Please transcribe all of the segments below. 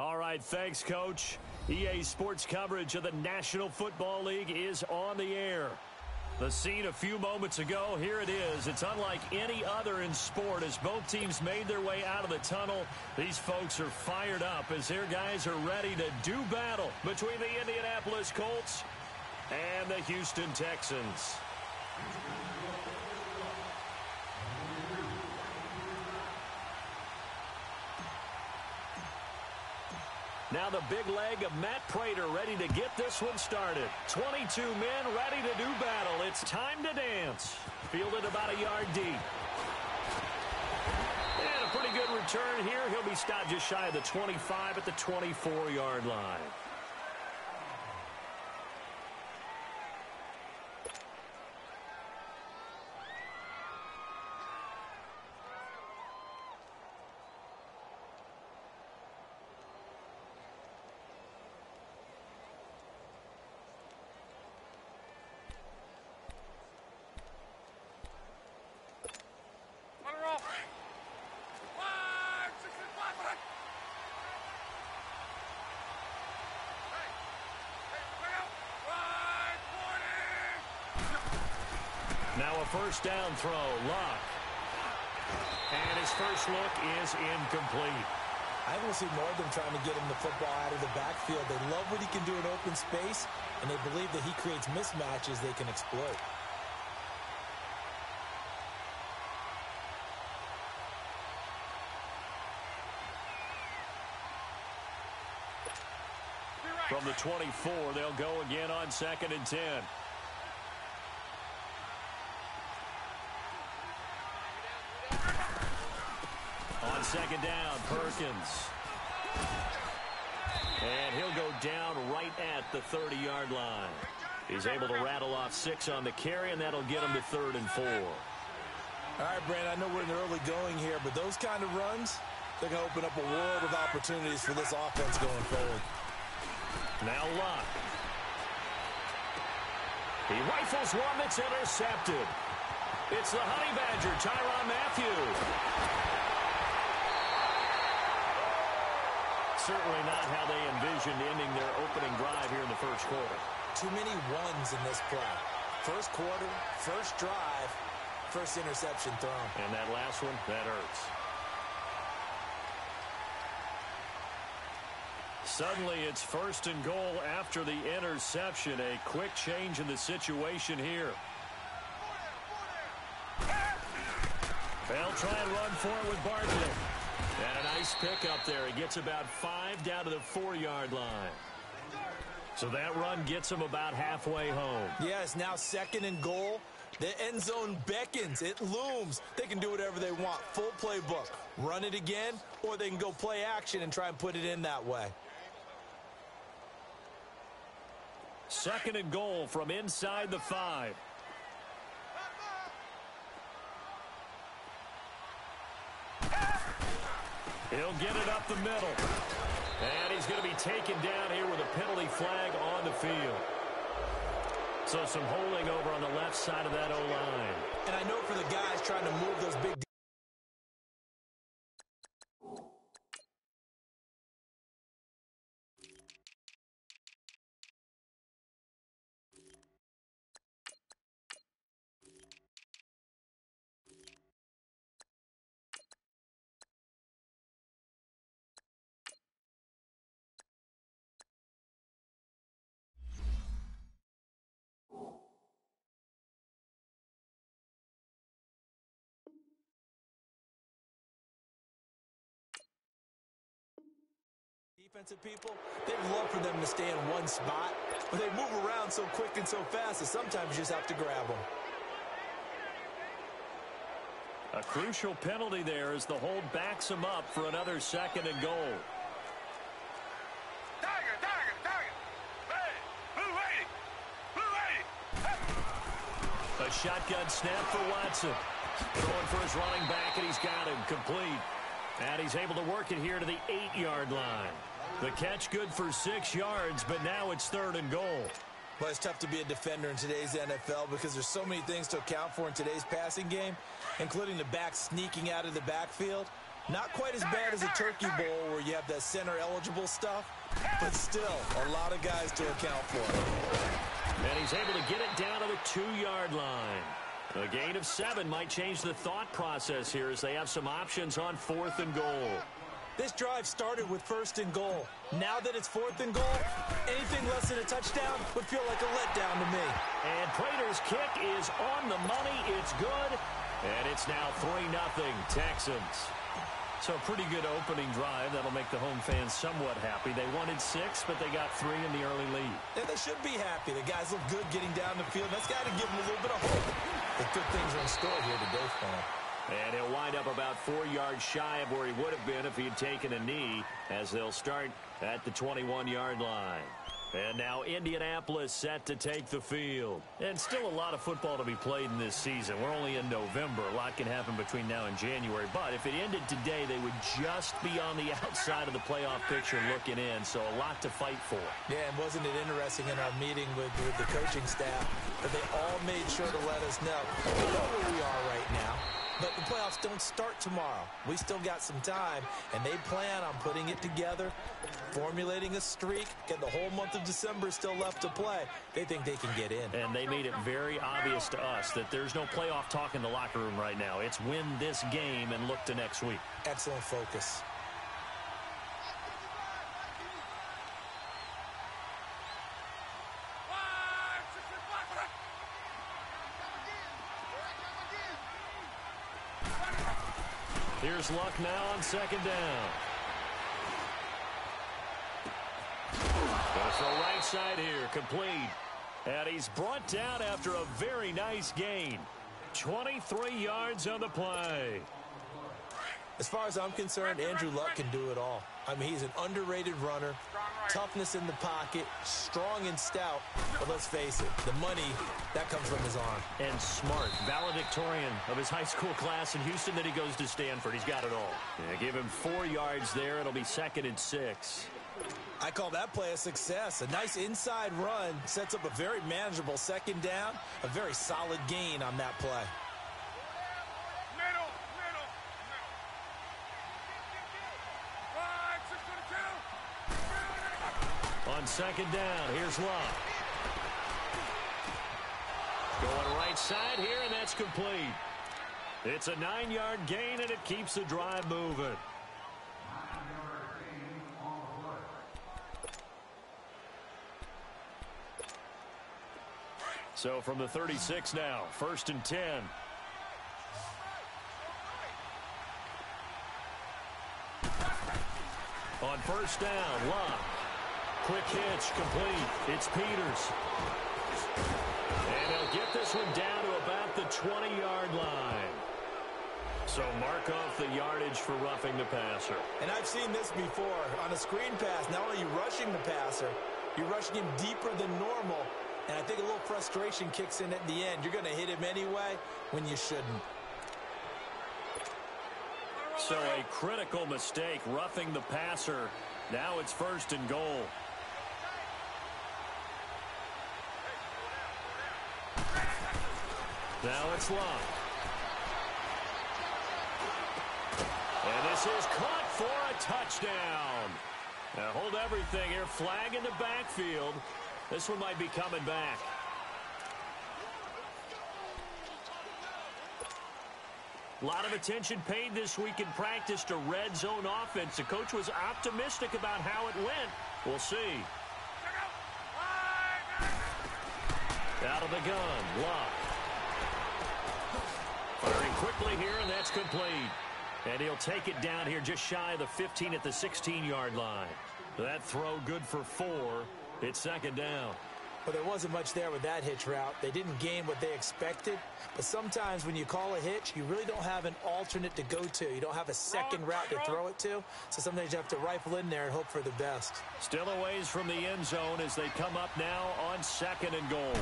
All right, thanks, Coach. EA Sports coverage of the National Football League is on the air. The scene a few moments ago, here it is. It's unlike any other in sport as both teams made their way out of the tunnel. These folks are fired up as their guys are ready to do battle between the Indianapolis Colts and the Houston Texans. Now the big leg of Matt Prater ready to get this one started. 22 men ready to do battle. It's time to dance. Fielded about a yard deep. And a pretty good return here. He'll be stopped just shy of the 25 at the 24-yard line. Now a first down throw, Luck. And his first look is incomplete. I don't see Northern trying to get him the football out of the backfield. They love what he can do in open space, and they believe that he creates mismatches they can exploit. From the 24, they'll go again on 2nd and 10. On 2nd down, Perkins. And he'll go down right at the 30-yard line. He's able to rattle off 6 on the carry, and that'll get him to 3rd and 4. All right, Brandon, I know we're in the early going here, but those kind of runs, they're going to open up a world of opportunities for this offense going forward. Now Luck. He rifles one that's intercepted. It's the Honey Badger, Tyrann Mathieu. Certainly not how they envisioned ending their opening drive here in the first quarter. Too many ones in this play. First quarter, first drive, first interception thrown. And that last one, that hurts. Suddenly it's 1st and goal after the interception. A quick change in the situation here. They'll try and run for it with Barkley. And a nice pickup there. He gets about 5 down to the 4-yard line. So that run gets him about halfway home. Yes, now 2nd and goal. The end zone beckons. It looms. They can do whatever they want. Full playbook. Run it again, or they can go play action and try and put it in that way. 2nd and goal from inside the 5. He'll get it up the middle. And he's going to be taken down here with a penalty flag on the field. So some holding over on the left side of that O-line. And I know for the guys trying to move those big defensive people, they'd love for them to stay in one spot, but they move around so quick and so fast that sometimes you just have to grab them. A crucial penalty there as the hold backs him up for another 2nd and goal. A shotgun snap for Watson. Throwing for his running back, and he's got him complete. And he's able to work it here to the 8-yard line. The catch good for 6 yards, but now it's 3rd and goal. Well, it's tough to be a defender in today's NFL because there's so many things to account for in today's passing game, including the back sneaking out of the backfield. Not quite as bad as a Turkey Bowl where you have that center-eligible stuff, but still a lot of guys to account for. And he's able to get it down to the 2-yard line. A gain of 7 might change the thought process here as they have some options on 4th and goal. This drive started with 1st and goal. Now that it's 4th and goal, anything less than a touchdown would feel like a letdown to me. And Prater's kick is on the money. It's good. And it's now 3-0 Texans. So a pretty good opening drive. That'll make the home fans somewhat happy. They wanted 6, but they got 3 in the early lead. And they should be happy. The guys look good getting down the field. That's got to give them a little bit of hope. The good things are in store here today for him. And he'll wind up about 4 yards shy of where he would have been if he had taken a knee, as they'll start at the 21-yard line. And now Indianapolis set to take the field. And still a lot of football to be played in this season. We're only in November. A lot can happen between now and January. But if it ended today, they would just be on the outside of the playoff picture looking in. So a lot to fight for. Yeah, and wasn't it interesting in our meeting with the coaching staff that they all made sure to let us know. We know where we are right now. But the playoffs don't start tomorrow. We still got some time, and they plan on putting it together, formulating a streak, and the whole month of December still left to play. They think they can get in. And they made it very obvious to us that there's no playoff talk in the locker room right now. It's win this game and look to next week. Excellent focus. Here's Luck now on 2nd down. Goes to the right side here, complete. And he's brought down after a very nice gain. 23 yards on the play. As far as I'm concerned, Andrew Luck can do it all. I mean, he's an underrated runner, toughness in the pocket, strong and stout. But let's face it, the money, that comes from his arm. And smart, valedictorian of his high school class in Houston. Then he goes to Stanford. He's got it all. Yeah, give him 4 yards there. It'll be 2nd and 6. I call that play a success. A nice inside run sets up a very manageable 2nd down, a very solid gain on that play. On 2nd down, here's Luck. Going right side here, and that's complete. It's a 9-yard gain, and it keeps the drive moving. So from the 36 now, 1st and 10. On 1st down, Luck. Quick hitch, complete. It's Peters. And they'll get this one down to about the 20-yard line. So mark off the yardage for roughing the passer. And I've seen this before. On a screen pass, not only are you rushing the passer, you're rushing him deeper than normal. And I think a little frustration kicks in at the end. You're going to hit him anyway when you shouldn't. So a critical mistake, roughing the passer. Now it's 1st and goal. Now it's Luck. And this is caught for a touchdown. Now hold everything here. Flag in the backfield. This one might be coming back. A lot of attention paid this week in practice to red zone offense. The coach was optimistic about how it went. We'll see. Out of the gun, Luck. Firing quickly here, and that's complete. And he'll take it down here just shy of the 15 at the 16-yard line. That throw good for 4. It's 2nd down. Well, there wasn't much there with that hitch route. They didn't gain what they expected. But sometimes when you call a hitch, you really don't have an alternate to go to. You don't have a second route to throw it to. So sometimes you have to rifle in there and hope for the best. Still a ways from the end zone as they come up now on 2nd and goal.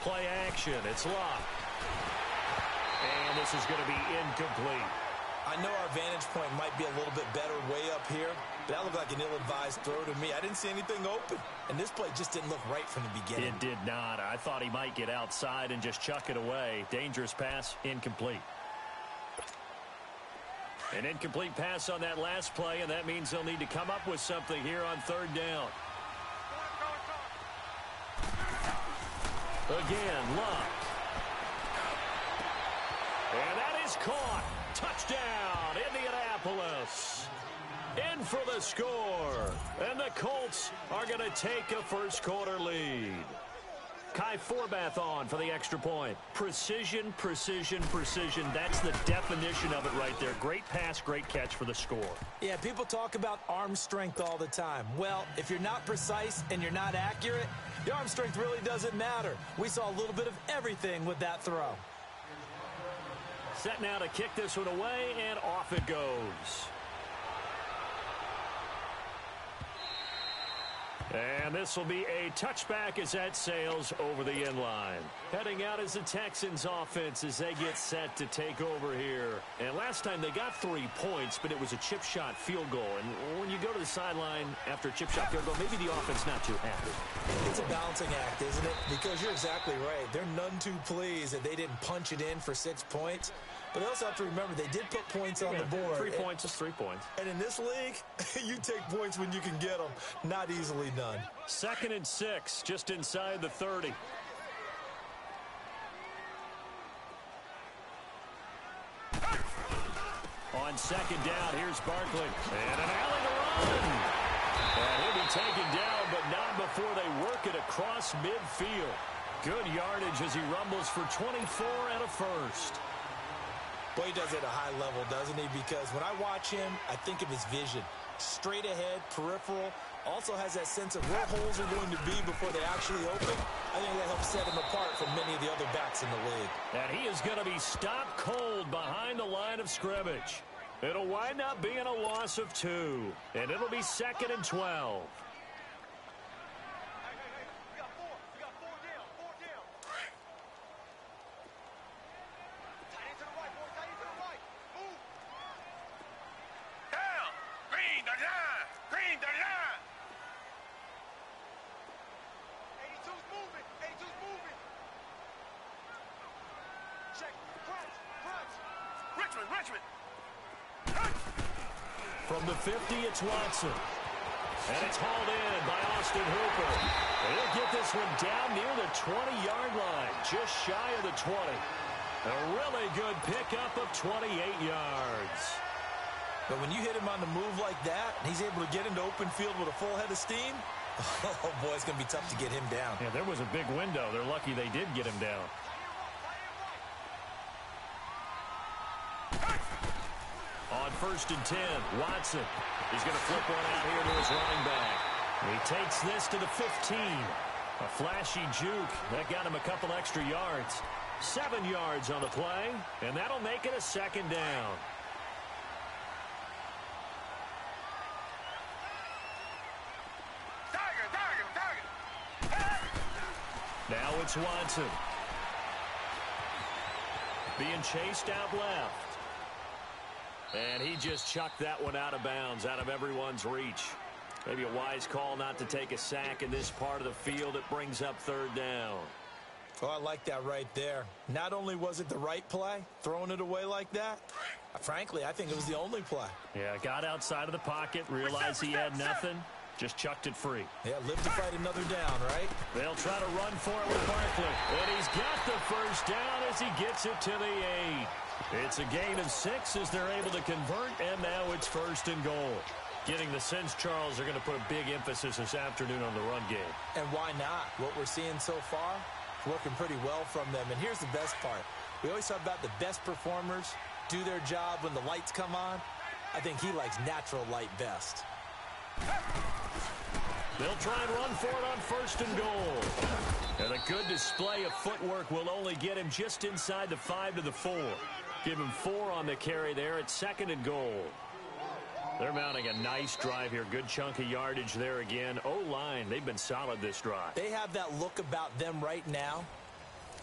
Play action. It's Luck. And this is going to be incomplete. I know our vantage point might be a little bit better way up here, but that looked like an ill-advised throw to me. I didn't see anything open, and this play just didn't look right from the beginning. It did not. I thought he might get outside and just chuck it away. Dangerous pass, incomplete. An incomplete pass on that last play, and that means they'll need to come up with something here on third down. Again, Luck. And that is caught. Touchdown, Indianapolis. In for the score. And the Colts are going to take a first quarter lead. Kai Forbath on for the extra point. Precision, precision, precision. That's the definition of it right there. Great pass, great catch for the score. Yeah, people talk about arm strength all the time. Well, if you're not precise and you're not accurate, your arm strength really doesn't matter. We saw a little bit of everything with that throw. Set now to kick this one away, and off it goes. And this will be a touchback as that sails over the end line. Heading out is the Texans offense as they get set to take over here. And last time they got 3 points, but it was a chip shot field goal. And when you go to the sideline after a chip shot field goal, maybe the offense not too happy. It's a balancing act, isn't it? Because you're exactly right. They're none too pleased that they didn't punch it in for 6 points. But they also have to remember they did put points on the board. 3 points is 3 points. And in this league, you take points when you can get them. Not easily done. 2nd and 6, just inside the 30. On 2nd down, here's Barkley. And an alley to run. And he'll be taken down, but not before they work it across midfield. Good yardage as he rumbles for 24 and a first. Boy, he does it at a high level, doesn't he? Because when I watch him, I think of his vision. Straight ahead, peripheral. Also has that sense of where holes are going to be before they actually open. I think that helps set him apart from many of the other backs in the league. And he is going to be stopped cold behind the line of scrimmage. It'll wind up being a loss of 2. And it'll be 2nd and 12. From the 50, it's Watson. And it's hauled in by Austin Hooper. And he'll get this one down near the 20-yard line, just shy of the 20. A really good pickup of 28 yards. But when you hit him on the move like that, and he's able to get into open field with a full head of steam, oh, boy, it's going to be tough to get him down. Yeah, there was a big window. They're lucky they did get him down. On 1st and 10, Watson. He's going to flip one out here to his running back. He takes this to the 15. A flashy juke. That got him a couple extra yards. 7 yards on the play, and that'll make it a 2nd down. Now it's Watson. Being chased out left. And he just chucked that one out of bounds, out of everyone's reach. Maybe a wise call not to take a sack in this part of the field. It brings up 3rd down. Oh, I like that right there. Not only was it the right play, throwing it away like that, frankly, I think it was the only play. Yeah, got outside of the pocket, realized he had nothing, just chucked it free. Yeah, live to fight another down, right? They'll try to run for it with Barkley. And he's got the first down as he gets it to the 8. It's a gain of 6 as they're able to convert, and now it's 1st and goal. Getting the sense, Charles, they're going to put a big emphasis this afternoon on the run game. And why not? What we're seeing so far, working pretty well from them. And here's the best part. We always talk about the best performers do their job when the lights come on. I think he likes natural light best. They'll try and run for it on 1st and goal. And a good display of footwork will only get him just inside the 5 to the 4. Give him 4 on the carry there at 2nd and goal. They're mounting a nice drive here. Good chunk of yardage there again. O-line, they've been solid this drive. They have that look about them right now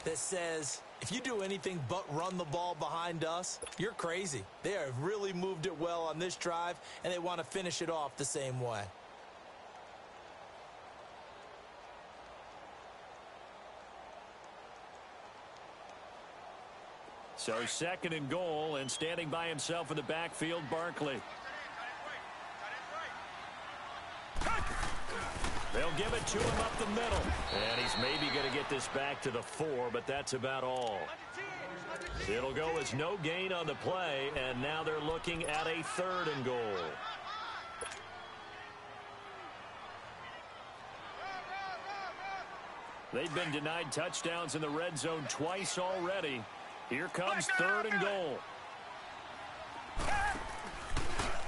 that says, if you do anything but run the ball behind us, you're crazy. They have really moved it well on this drive, and they want to finish it off the same way. So 2nd and goal, and standing by himself in the backfield, Barkley. They'll give it to him up the middle. And he's maybe going to get this back to the 4, but that's about all. It'll go as no gain on the play, and now they're looking at a 3rd and goal. They've been denied touchdowns in the red zone twice already. Here comes 3rd and goal.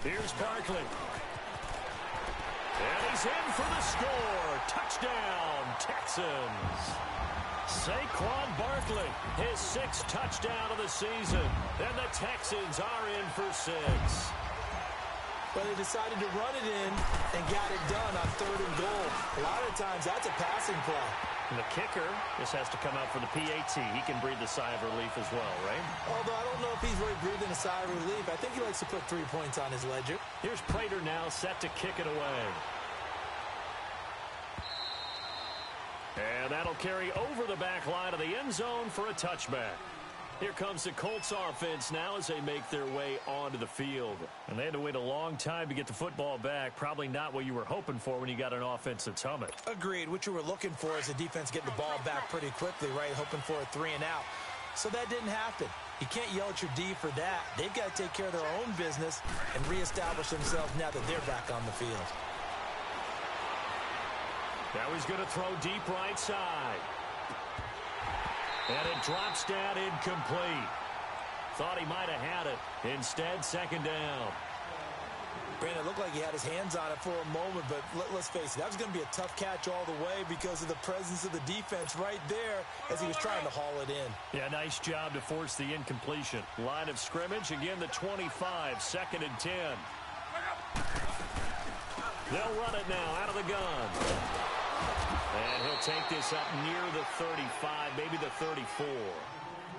Here's Barkley. And he's in for the score. Touchdown, Texans. Saquon Barkley, his 6th touchdown of the season. And the Texans are in for 6. But they decided to run it in and got it done on 3rd and goal. A lot of times that's a passing play. And the kicker, this has to come out for the PAT. He can breathe a sigh of relief as well, right? Although I don't know if he's really breathing a sigh of relief. I think he likes to put 3 points on his ledger. Here's Prater now set to kick it away. And that'll carry over the back line of the end zone for a touchback. Here comes the Colts offense now as they make their way onto the field. And they had to wait a long time to get the football back. Probably not what you were hoping for when you got an offense that's humming. Agreed. What you were looking for is the defense getting the ball back pretty quickly, right? Hoping for a 3 and out. So that didn't happen. You can't yell at your D for that. They've got to take care of their own business and reestablish themselves now that they're back on the field. Now he's going to throw deep right side. And it drops down incomplete. Thought he might have had it. Instead, 2nd down. Brandon, it looked like he had his hands on it for a moment, but let's face it, that was going to be a tough catch all the way because of the presence of the defense right there as he was trying to haul it in. Yeah, nice job to force the incompletion. Line of scrimmage, again the 25, 2nd and 10. They'll run it now out of the gun. And he'll take this up near the 35, maybe the 34.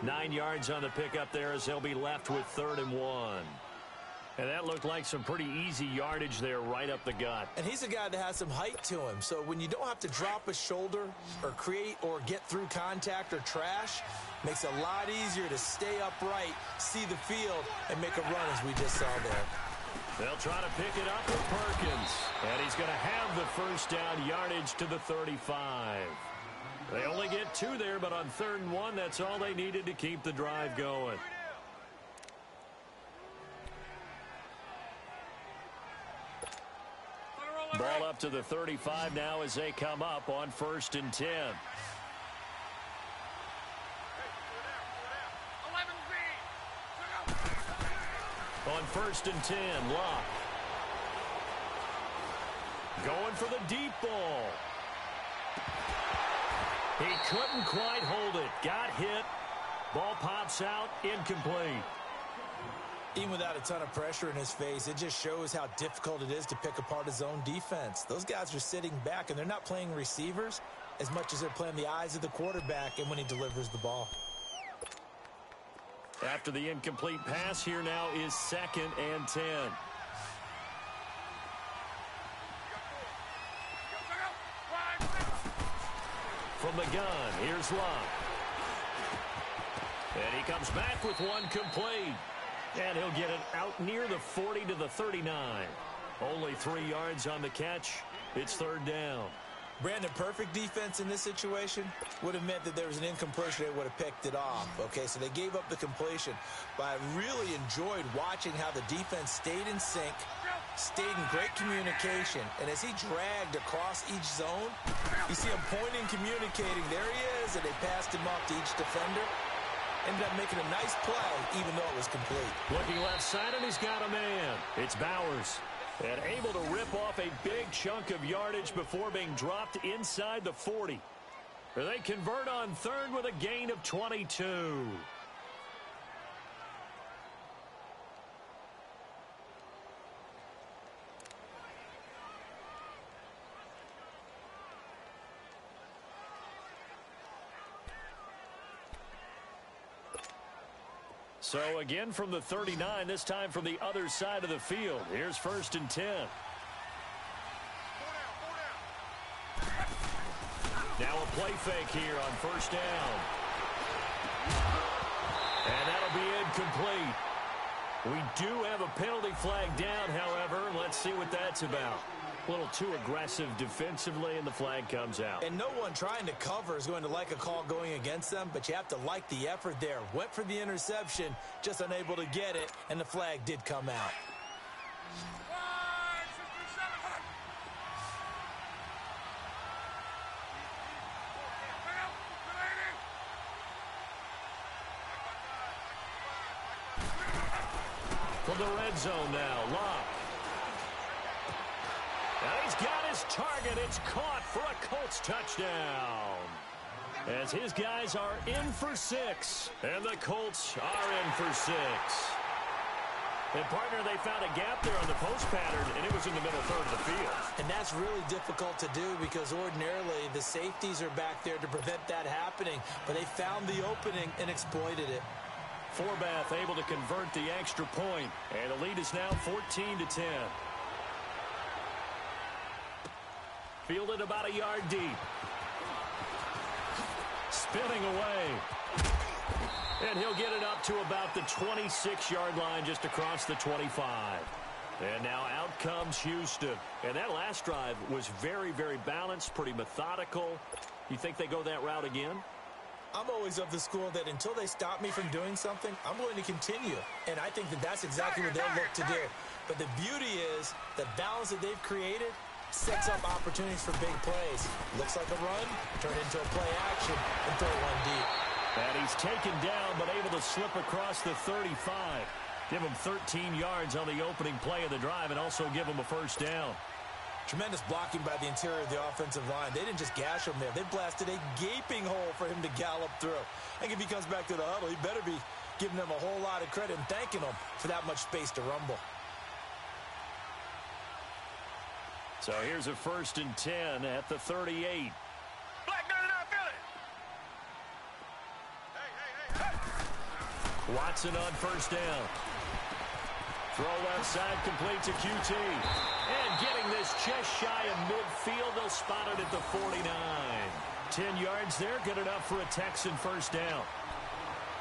9 yards on the pickup there as they'll be left with 3rd and 1. And that looked like some pretty easy yardage there right up the gut. And he's a guy that has some height to him. So when you don't have to drop a shoulder or create or get through contact or trash, makes it a lot easier to stay upright, see the field, and make a run as we just saw there. They'll try to pick it up with Perkins. And he's going to have the 1st down yardage to the 35. They only get 2 there, but on 3rd and 1, that's all they needed to keep the drive going. Ball up to the 35 now as they come up on 1st and 10. On 1st and 10, Locke. Going for the deep ball. He couldn't quite hold it. Got hit. Ball pops out. Incomplete. Even without a ton of pressure in his face, it just shows how difficult it is to pick apart his own defense. Those guys are sitting back, and they're not playing receivers as much as they're playing the eyes of the quarterback and when he delivers the ball. After the incomplete pass, here now is 2nd and 10. From the gun, here's Locke. And he comes back with one complete. And he'll get it out near the 40 to the 39. Only 3 yards on the catch. It's 3rd down. Brandon, perfect defense in this situation would have meant that there was an incompletion. They would have picked it off. Okay, so they gave up the completion. But I really enjoyed watching how the defense stayed in sync, stayed in great communication. And as he dragged across each zone, you see him pointing, communicating. There he is, and they passed him off to each defender. Ended up making a nice play, even though it was complete. Looking left side, and he's got a man. It's Bowers. And able to rip off a big chunk of yardage before being dropped inside the 40. They convert on 3rd with a gain of 22. So again from the 39, this time from the other side of the field. Here's 1st and 10. Now a play fake here on 1st down. And that'll be incomplete. We do have a penalty flag down, however. Let's see what that's about. A little too aggressive defensively, and the flag comes out. And no one trying to cover is going to like a call going against them, but you have to like the effort there. Went for the interception, just unable to get it, and the flag did come out. From the red zone now, Locke. Now he's got his target. It's caught for a Colts touchdown. As his guys are in for 6, and the Colts are in for 6. And, partner, they found a gap there on the post pattern, and it was in the middle third of the field. And that's really difficult to do because ordinarily the safeties are back there to prevent that happening, but they found the opening and exploited it. Forbath able to convert the extra point, and the lead is now 14-10. Fielded about a yard deep. Spinning away. And he'll get it up to about the 26-yard line just across the 25. And now out comes Houston. And that last drive was very, very balanced, pretty methodical. You think they go that route again? I'm always of the school that until they stop me from doing something, I'm going to continue. And I think that that's exactly what they'll look to do. But the beauty is the balance that they've created sets up opportunities for big plays. Looks like a run, turn into a play action, and throw one deep. And he's taken down but able to slip across the 35. Give him 13 yards on the opening play of the drive and also give him a first down. Tremendous blocking by the interior of the offensive line. They didn't just gash him there. They blasted a gaping hole for him to gallop through. And if he comes back to the huddle, he better be giving them a whole lot of credit and thanking them for that much space to rumble. So here's a 1st and 10 at the 38. Watson on first down. Throw left side complete to QT. And getting this just shy of midfield, they'll spot it at the 49. 10 yards there, good enough for a Texan first down.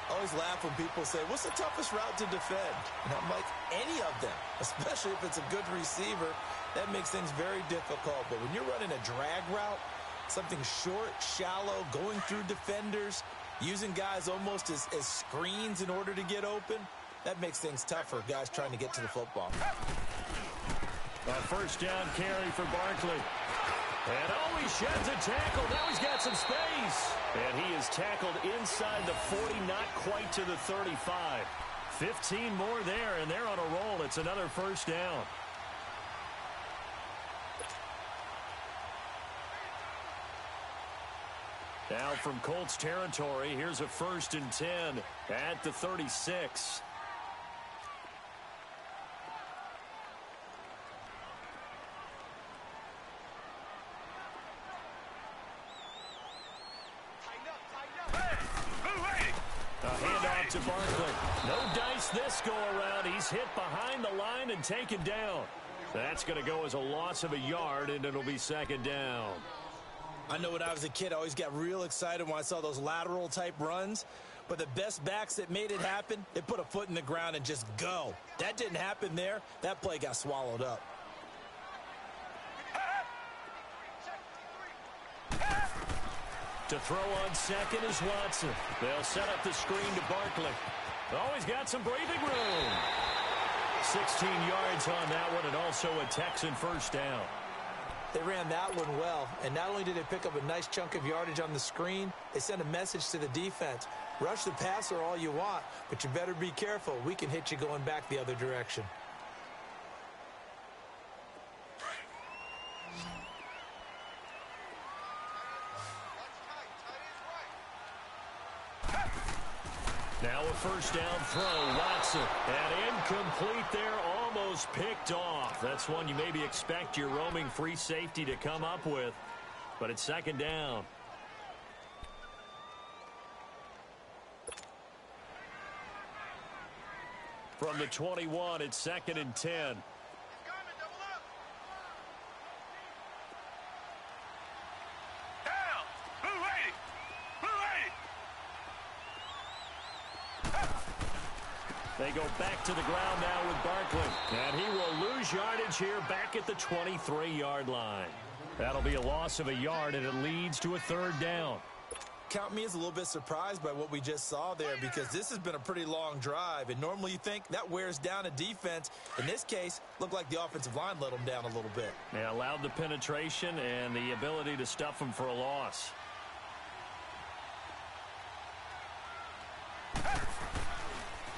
I always laugh when people say, what's the toughest route to defend? And I'm like, any of them, especially if it's a good receiver. That makes things very difficult. But when you're running a drag route, something short, shallow, going through defenders, using guys almost as screens in order to get open, that makes things tougher, guys trying to get to the football. A first down carry for Barkley. And he sheds a tackle. Now he's got some space. And he is tackled inside the 40, not quite to the 35. 15 more there, and they're on a roll. It's another first down. Now from Colts territory, here's a 1st and 10 at the 36. A handoff to Barkley. No dice this go around. He's hit behind the line and taken down. That's going to go as a loss of a yard, and it'll be 2nd down. I know when I was a kid, I always got real excited when I saw those lateral-type runs. But the best backs that made it happen, they put a foot in the ground and just go. That didn't happen there. That play got swallowed up. To throw on second is Watson. They'll set up the screen to Barkley. Oh, he's got some breathing room. 16 yards on that one, and also a Texan first down. They ran that one well, and not only did they pick up a nice chunk of yardage on the screen, they sent a message to the defense. Rush the passer all you want, but you better be careful. We can hit you going back the other direction. Now a first down throw, Watson. And incomplete there, almost picked off. That's one you maybe expect your roaming free safety to come up with. But it's 2nd down. From the 21, it's 2nd and 10. They go back to the ground now with Barkley. And he will lose yardage here back at the 23-yard line. That'll be a loss of a yard, and it leads to a third down. Count me as a little bit surprised by what we just saw there, because this has been a pretty long drive, and normally you think that wears down a defense. In this case, looked like the offensive line let them down a little bit. Yeah, allowed the penetration and the ability to stuff them for a loss.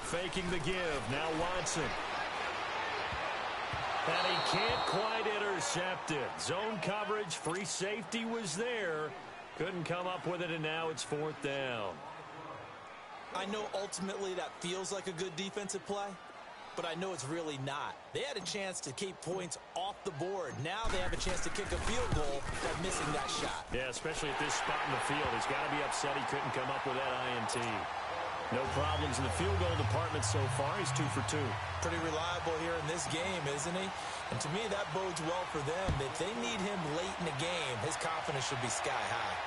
Faking the give. Now Watson. And he can't quite intercept it. Zone coverage, free safety was there. Couldn't come up with it, and now it's fourth down. I know ultimately that feels like a good defensive play, but I know it's really not. They had a chance to keep points off the board. Now they have a chance to kick a field goal by missing that shot. Yeah, especially at this spot in the field. He's got to be upset he couldn't come up with that INT. No problems in the field goal department so far. He's 2 for 2. Pretty reliable here in this game, isn't he? And to me, that bodes well for them. If they need him late in the game, his confidence should be sky high.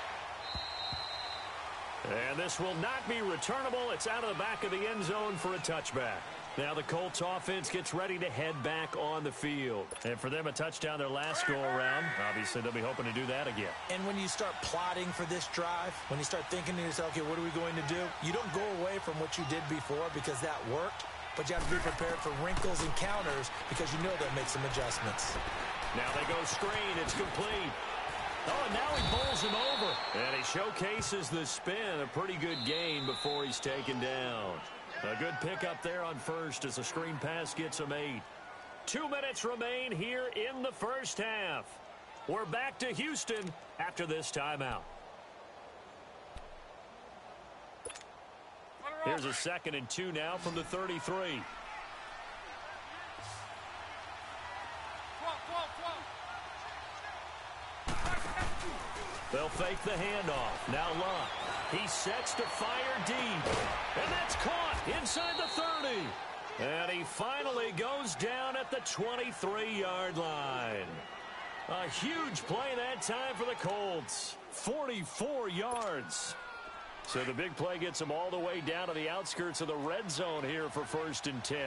And this will not be returnable. It's out of the back of the end zone for a touchback. Now the Colts offense gets ready to head back on the field. And for them, a touchdown their last go-around. Obviously, they'll be hoping to do that again. And when you start plotting for this drive, when you start thinking to yourself, okay, what are we going to do? You don't go away from what you did before because that worked, but you have to be prepared for wrinkles and counters because you know they'll make some adjustments. Now they go screen. It's complete. Oh, and now he bowls him over. And he showcases the spin. A pretty good gain before he's taken down. A good pickup there on first as the screen pass gets him 8. 2 minutes remain here in the first half. We're back to Houston after this timeout. Here's a 2nd and 2 now from the 33. They'll fake the handoff. Now Luck. He sets to fire deep. And that's caught inside the 30. And he finally goes down at the 23-yard line. A huge play that time for the Colts. 44 yards. So the big play gets them all the way down to the outskirts of the red zone here for 1st and 10.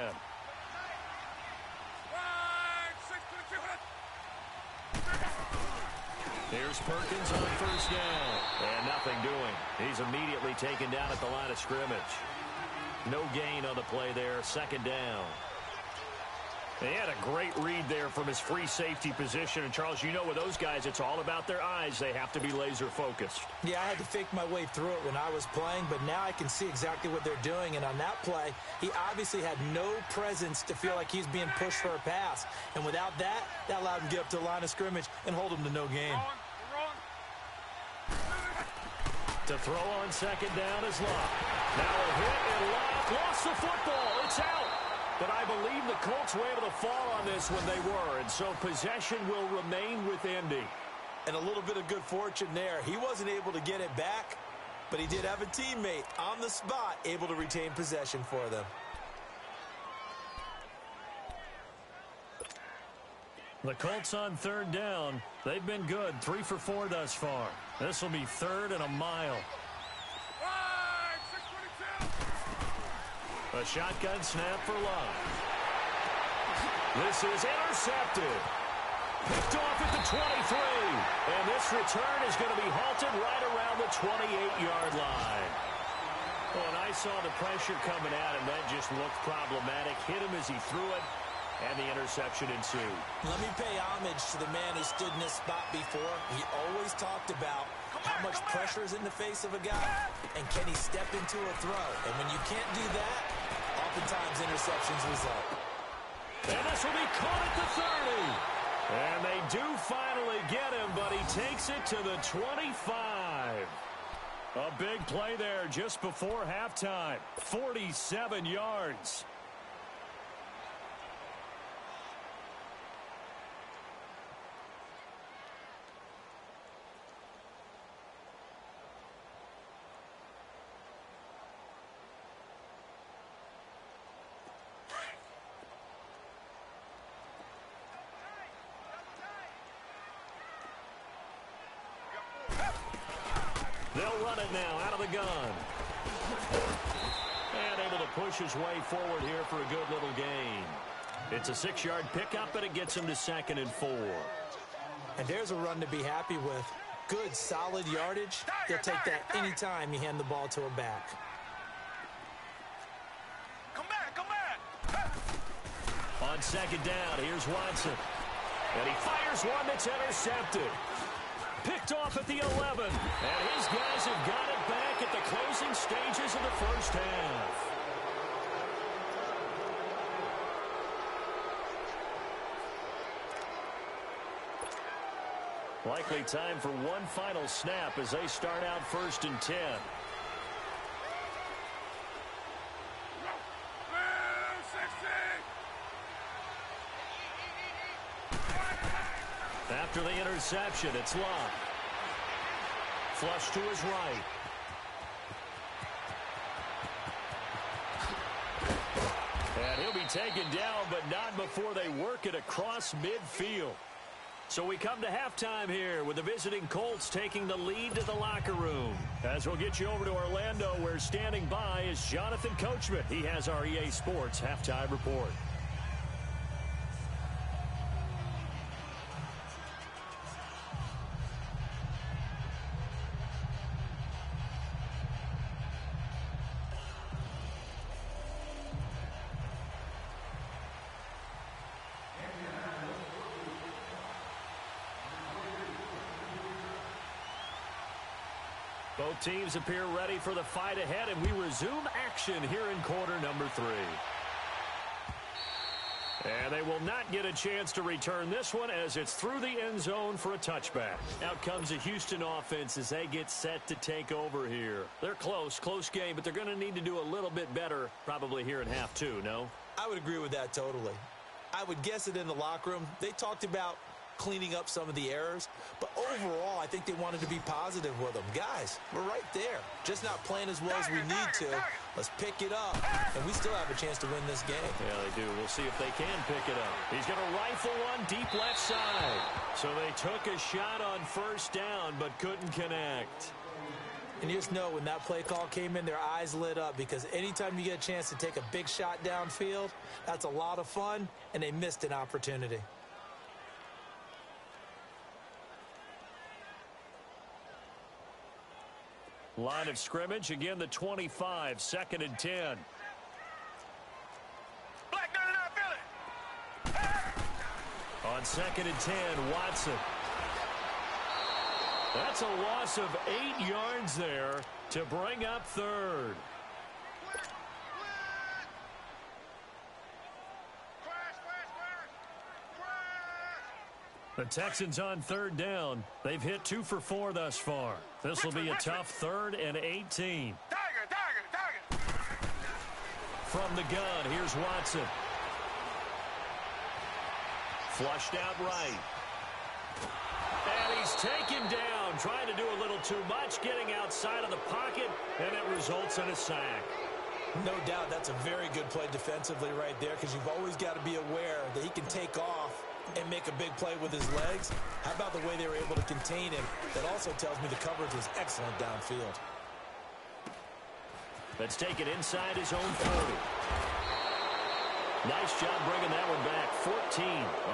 Here's Perkins on 1st down. And nothing doing. He's immediately taken down at the line of scrimmage. No gain on the play there. 2nd down. He had a great read there from his free safety position. And, Charles, you know with those guys, it's all about their eyes. They have to be laser focused. Yeah, I had to fake my way through it when I was playing, but now I can see exactly what they're doing. And on that play, he obviously had no presence to feel like he's being pushed for a pass. And without that, that allowed him to get up to the line of scrimmage and hold him to no gain. To throw on 2nd down is Luck. Now a hit, and Luck lost the football. It's out. But I believe the Colts were able to fall on this when they were, and so possession will remain with Indy. And a little bit of good fortune there. He wasn't able to get it back, but he did have a teammate on the spot able to retain possession for them. The Colts on 3rd down. They've been good. 3 for 4 thus far. This will be 3rd and a mile. A shotgun snap for Luck. This is intercepted. Picked off at the 23. And this return is going to be halted right around the 28-yard line. Oh, and I saw the pressure coming at him. That just looked problematic. Hit him as he threw it, and the interception ensued. Let me pay homage to the man who stood in this spot before. He always talked about how much pressure is in the face of a guy, and can he step into a throw. And when you can't do that, oftentimes interceptions result. And this will be caught at the 30. And they do finally get him, but he takes it to the 25. A big play there just before halftime. 47 yards. They'll run it now out of the gun. And able to push his way forward here for a good little gain. It's a 6-yard pickup, and it gets him to 2nd and 4. And there's a run to be happy with. Good, solid yardage. He'll take that anytime you hand the ball to a back. Come back. On 2nd down, here's Watson. And he fires one that's intercepted. Picked off at the 11. And his guys have got it back at the closing stages of the first half. Likely time for one final snap as they start out 1st and 10. After the interception, it's Locke. Flush to his right. And he'll be taken down, but not before they work it across midfield. So we come to halftime here with the visiting Colts taking the lead to the locker room. As we'll get you over to Orlando, where standing by is Jonathan Coachman. He has our EA Sports halftime report. Both teams appear ready for the fight ahead, and we resume action here in quarter number 3. And they will not get a chance to return this one as it's through the end zone for a touchback. Out comes the Houston offense as they get set to take over here. They're close game, but they're going to need to do a little bit better probably here in half 2, no? I would agree with that totally. I would guess it in the locker room. They talked about cleaning up some of the errors, but overall I think they wanted to be positive with them. Guys, we're right there, just not playing as well as we need to. Let's pick it up, and we still have a chance to win this game. Yeah, they do. We'll see if they can pick it up. He's going to rifle one deep left side. So they took a shot on 1st down but couldn't connect. And you just know when that play call came in, their eyes lit up, because anytime you get a chance to take a big shot downfield, that's a lot of fun, and they missed an opportunity. Line of scrimmage, again the 25, 2nd and 10. Black 99 Philly. On 2nd and 10, Watson. That's a loss of 8 yards there to bring up 3rd. The Texans on 3rd down. They've hit 2 for 4 thus far. This will be a tough 3rd and 18. Tiger. From the gun, here's Watson. Flushed out right. And he's taken down, trying to do a little too much, getting outside of the pocket, and it results in a sack. No doubt that's a very good play defensively right there, because you've always got to be aware that he can take off and make a big play with his legs. How about the way they were able to contain him? That also tells me the coverage was excellent downfield. Let's take it inside his own 40. Nice job bringing that one back. 14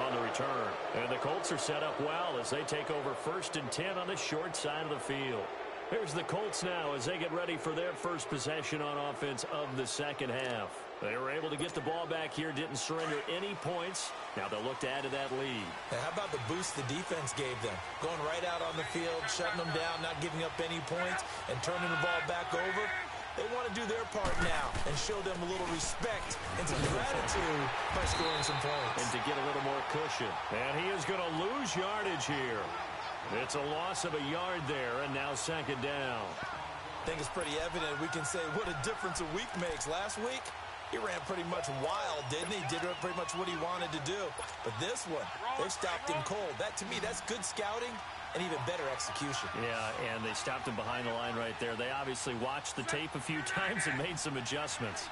on the return. And the Colts are set up well as they take over 1st and 10 on the short side of the field. Here's the Colts now as they get ready for their first possession on offense of the second half. They were able to get the ball back here, didn't surrender any points. Now they'll look to add to that lead. Now, how about the boost the defense gave them? Going right out on the field, shutting them down, not giving up any points, and turning the ball back over. They want to do their part now and show them a little respect and some gratitude by scoring some points. And to get a little more cushion. And he is going to lose yardage here. It's a loss of a yard there, and now 2nd down. I think it's pretty evident. We can say what a difference a week makes. Last week, he ran pretty much wild, didn't he? Did pretty much what he wanted to do. But this one, they stopped him cold. That, to me, that's good scouting and even better execution. Yeah, and they stopped him behind the line right there. They obviously watched the tape a few times and made some adjustments.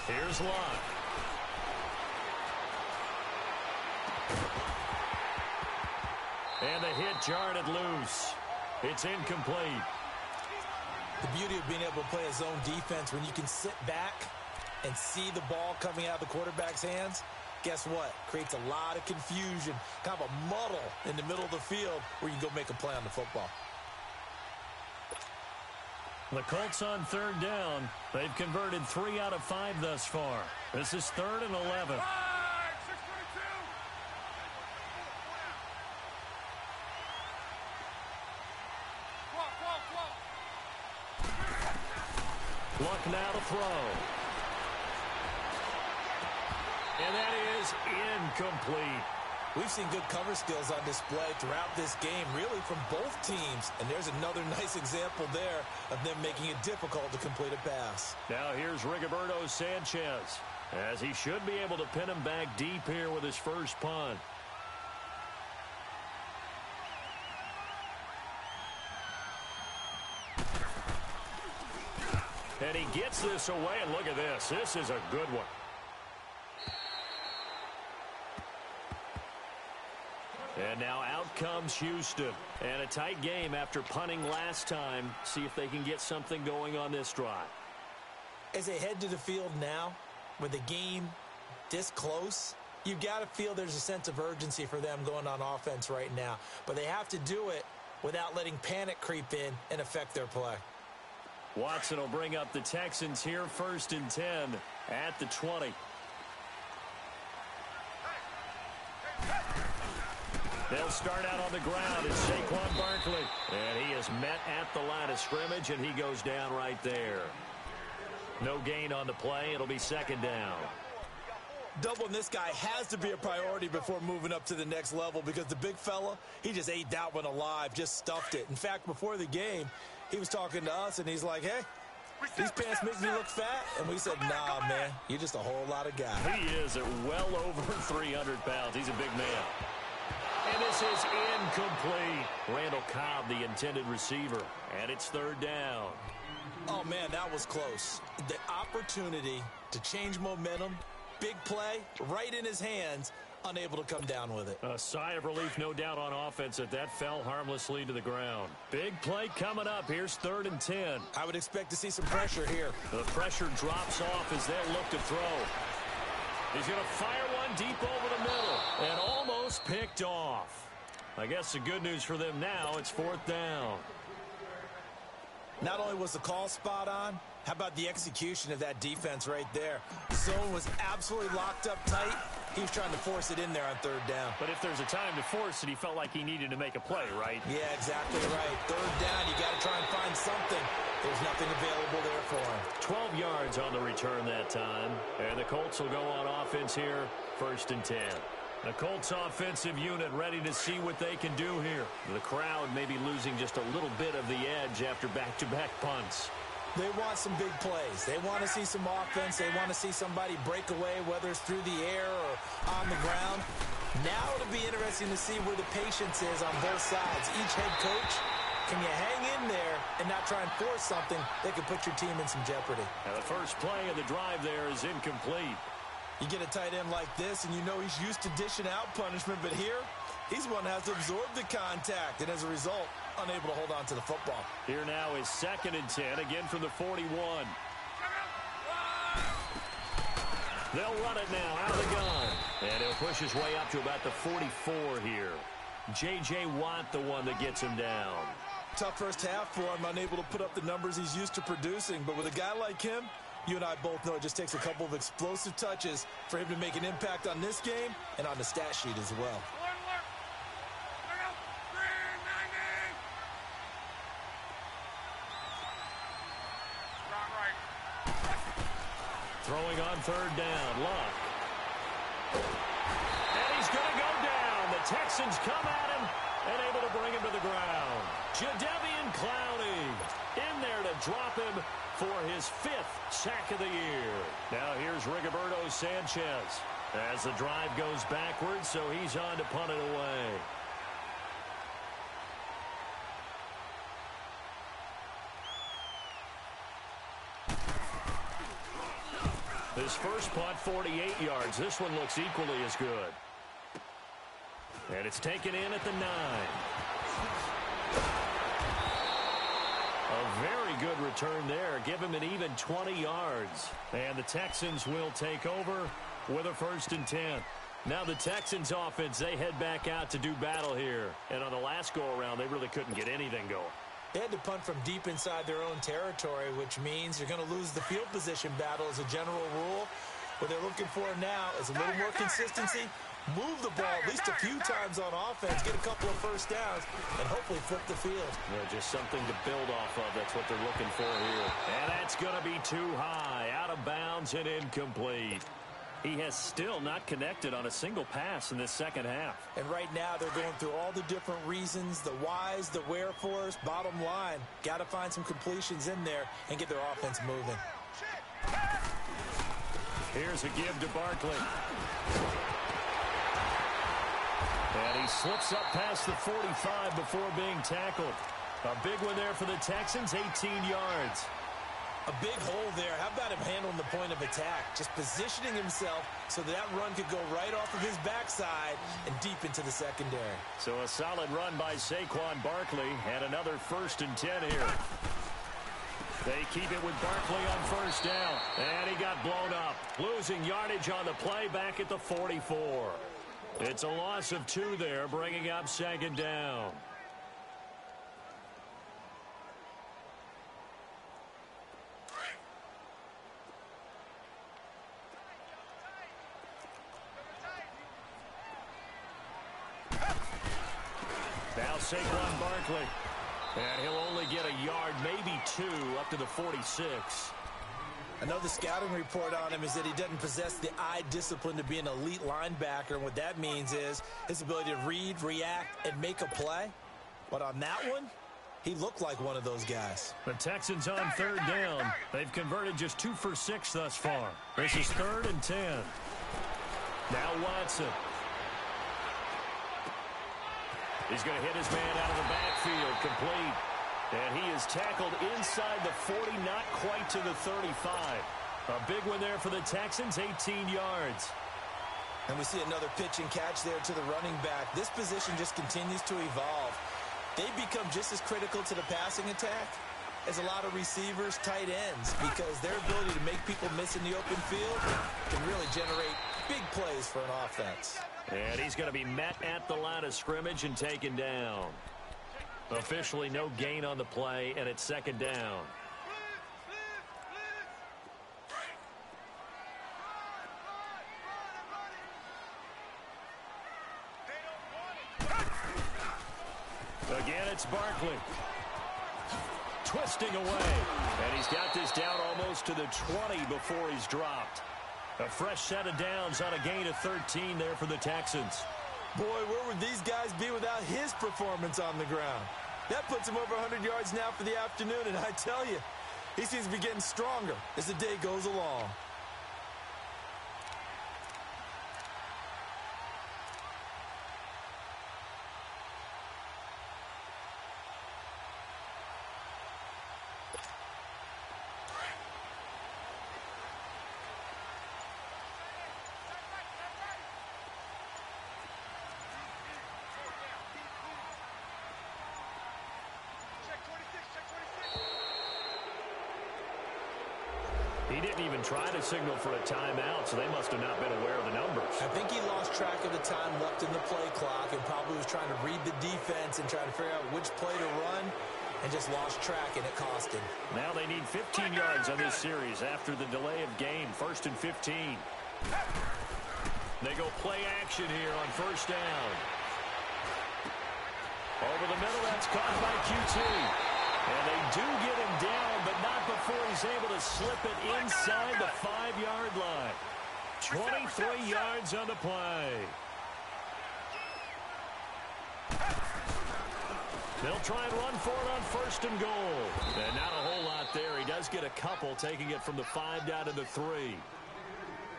Here's Locke. And the hit jarred it loose. It's incomplete. The beauty of being able to play a zone defense when you can sit back and see the ball coming out of the quarterback's hands, guess what? Creates a lot of confusion, kind of a muddle in the middle of the field where you can go make a play on the football. The Colts on third down. They've converted 3 out of 5 thus far. This is 3rd and 11. Luck now to throw. And that is incomplete. We've seen good cover skills on display throughout this game, really from both teams. And there's another nice example there of them making it difficult to complete a pass. Now here's Rigoberto Sanchez, as he should be able to pin him back deep here with his first punt. And he gets this away, and look at this. This is a good one. And now out comes Houston. And a tight game after punting last time. See if they can get something going on this drive. As they head to the field now, with the game this close, you've got to feel there's a sense of urgency for them going on offense right now. But they have to do it without letting panic creep in and affect their play. Watson will bring up the Texans here, 1st and 10 at the 20. They'll start out on the ground. It's Saquon Barkley. And he is met at the line of scrimmage, and he goes down right there. No gain on the play. It'll be 2nd down. Doubling this guy has to be a priority before moving up to the next level because the big fella, he just ate that one alive, just stuffed it. In fact, before the game, he was talking to us, and he's like, hey, these pants make me look fat. And we said, nah, man, you're just a whole lot of guy. He is at well over 300 pounds. He's a big man. And this is incomplete. Randall Cobb, the intended receiver. And it's 3rd down. Oh, man, that was close. The opportunity to change momentum, big play, right in his hands, unable to come down with it. A sigh of relief, no doubt, on offense that fell harmlessly to the ground. Big play coming up. Here's 3rd and 10. I would expect to see some pressure here. The pressure drops off as they look to throw. He's going to fire one deep over the middle and almost picked off. I guess the good news for them now, it's 4th down. Not only was the call spot on, how about the execution of that defense right there? The zone was absolutely locked up tight. He was trying to force it in there on 3rd down. But if there's a time to force it, he felt like he needed to make a play, right? Yeah, exactly right. 3rd down, you got to try and find something. There's nothing available there for him. 12 yards on the return that time. And the Colts will go on offense here, 1st and 10. The Colts offensive unit ready to see what they can do here. The crowd may be losing just a little bit of the edge after back-to-back punts. They want some big plays. They want to see some offense. They want to see somebody break away, whether it's through the air or on the ground. Now it'll be interesting to see where the patience is on both sides. Each head coach, can you hang in there and not try and force something that could put your team in some jeopardy? Now the first play of the drive there is incomplete. You get a tight end like this, and you know he's used to dishing out punishment, but here, he's one that has to absorb the contact, and as a result, unable to hold on to the football. Here now is 2nd and 10, again from the 41. They'll run it now out of the gun. And he'll push his way up to about the 44 here. J.J. Watt, the one that gets him down. Tough first half for him, unable to put up the numbers he's used to producing, but with a guy like him, you and I both know it just takes a couple of explosive touches for him to make an impact on this game and on the stat sheet as well. Throwing on 3rd down, Luck. And he's going to go down. The Texans come at him and able to bring him to the ground. Jadeveon Clowney in there to drop him for his 5th sack of the year. Now here's Rigoberto Sanchez as the drive goes backwards, so he's on to punt it away. His first punt, 48 yards. This one looks equally as good. And it's taken in at the 9. A very good return there. Give him an even 20 yards. And the Texans will take over with a 1st and 10. Now the Texans offense, they head back out to do battle here. And on the last go-around, they really couldn't get anything going. They had to punt from deep inside their own territory, which means you're going to lose the field position battle as a general rule. What they're looking for now is a little more consistency. Move the ball at least a few times on offense, get a couple of first downs, and hopefully flip the field. Yeah, just something to build off of. That's what they're looking for here. And that's going to be too high, out of bounds and incomplete. He has still not connected on a single pass in this second half. And right now they're going through all the different reasons, the whys, the wherefores. Bottom line, got to find some completions in there and get their offense moving. Here's a give to Barkley. And he slips up past the 45 before being tackled. A big one there for the Texans, 18 yards. A big hole there. How about him handling the point of attack? Just positioning himself so that run could go right off of his backside and deep into the secondary. So a solid run by Saquon Barkley and another 1st and 10 here. They keep it with Barkley on 1st down. And he got blown up. Losing yardage on the play back at the 44. It's a loss of 2 there, bringing up 2nd down. Now Saquon Barkley. And he'll only get a yard, maybe 2, up to the 46. I know the scouting report on him is that he doesn't possess the eye discipline to be an elite linebacker. And what that means is his ability to read, react, and make a play. But on that one, he looked like one of those guys. The Texans on 3rd down. They've converted just 2 for 6 thus far. This is 3rd and 10. Now Watson. He's going to hit his man out of the backfield, complete. And he is tackled inside the 40, not quite to the 35. A big one there for the Texans, 18 yards. And we see another pitch and catch there to the running back. This position just continues to evolve. They become just as critical to the passing attack as a lot of receivers, tight ends, because their ability to make people miss in the open field can really generate big plays for an offense. And he's going to be met at the line of scrimmage and taken down. Officially no gain on the play, and it's 2nd down. Again, it's Barkley. Twisting away. And he's got this down almost to the 20 before he's dropped. A fresh set of downs on a gain of 13 there for the Texans. Boy, where would these guys be without his performance on the ground? That puts him over 100 yards now for the afternoon, and I tell you, he seems to be getting stronger as the day goes along. He didn't even try to signal for a timeout, so they must have not been aware of the numbers. I think he lost track of the time left in the play clock and probably was trying to read the defense and trying to figure out which play to run and just lost track, and it cost him. Now they need 15 yards on this series after the delay of game. 1st and 15. They go play action here on 1st down. Over the middle, that's caught by QT. And they do get him down, but not before he's able to slip it inside the 5-yard line. 23 yards on the play. They'll try and run for it on 1st and goal. And not a whole lot there. He does get a couple, taking it from the 5 down to the 3.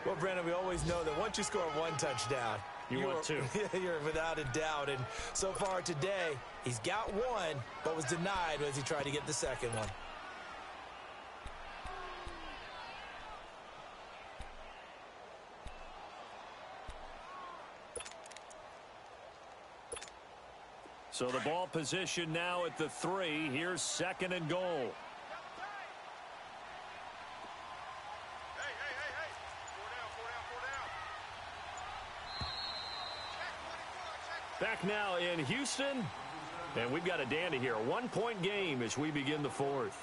Well, Brandon, we always know that once you score 1 touchdown, you want 2. You're without a doubt. And so far today, he's got 1, but was denied as he tried to get the second one. So the ball position now at the 3. Here's 2nd and goal. Back now in Houston, and we've got a dandy here. A 1-point game as we begin the 4th.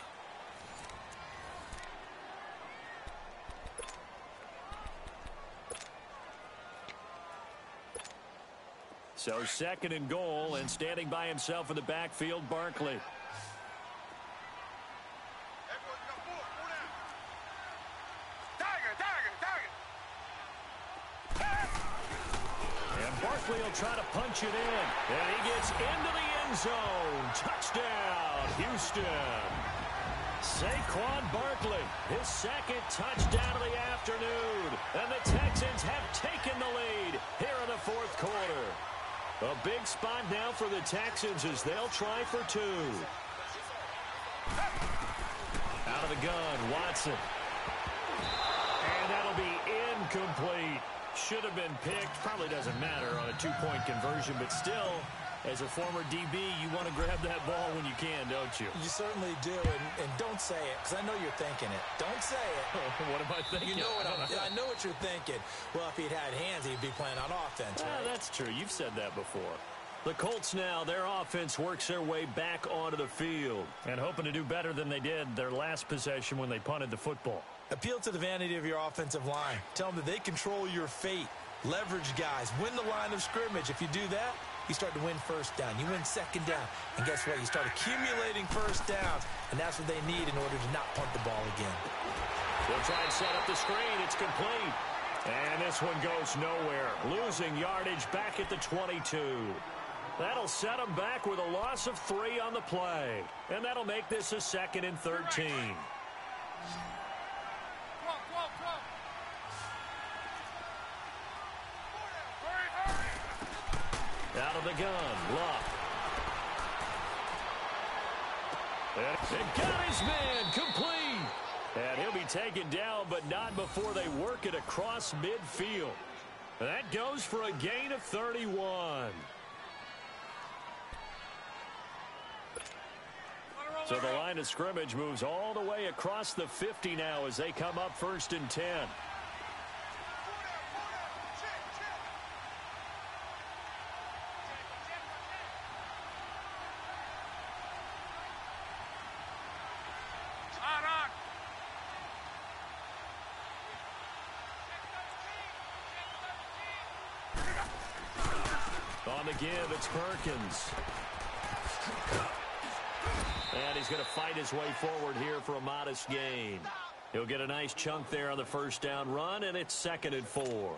So 2nd and goal, and standing by himself in the backfield, Barkley. Barkley will try to punch it in, and he gets into the end zone. Touchdown, Houston. Saquon Barkley, his 2nd touchdown of the afternoon, and the Texans have taken the lead here in the 4th quarter. A big spot now for the Texans as they'll try for 2. Out of the gun, Watson. And that'll be incomplete. Should have been picked. Probably doesn't matter on a 2-point conversion, but still, as a former DB, you want to grab that ball when you can, don't you? You certainly do, and don't say it, because I know you're thinking it. Don't say it. What am I thinking? You know I know what you're thinking. Well, if he'd had hands, he'd be playing on offense, right? That's true. You've said that before. The Colts now, their offense works their way back onto the field and hoping to do better than they did their last possession when they punted the football. Appeal to the vanity of your offensive line. Tell them that they control your fate. Leverage guys. Win the line of scrimmage. If you do that, you start to win 1st down. You win 2nd down. And guess what? You start accumulating 1st downs. And that's what they need in order to not punt the ball again. They'll try and set up the screen. It's complete. And this one goes nowhere. Losing yardage back at the 22. That'll set them back with a loss of 3 on the play. And that'll make this a 2nd and 13. Out of the gun, Luck. And got his man, complete. And he'll be taken down, but not before they work it across midfield. That goes for a gain of 31. So the line of scrimmage moves all the way across the 50 now as they come up 1st and 10. On the give, it's Perkins. And he's going to fight his way forward here for a modest gain. He'll get a nice chunk there on the 1st down run, and it's 2nd and 4.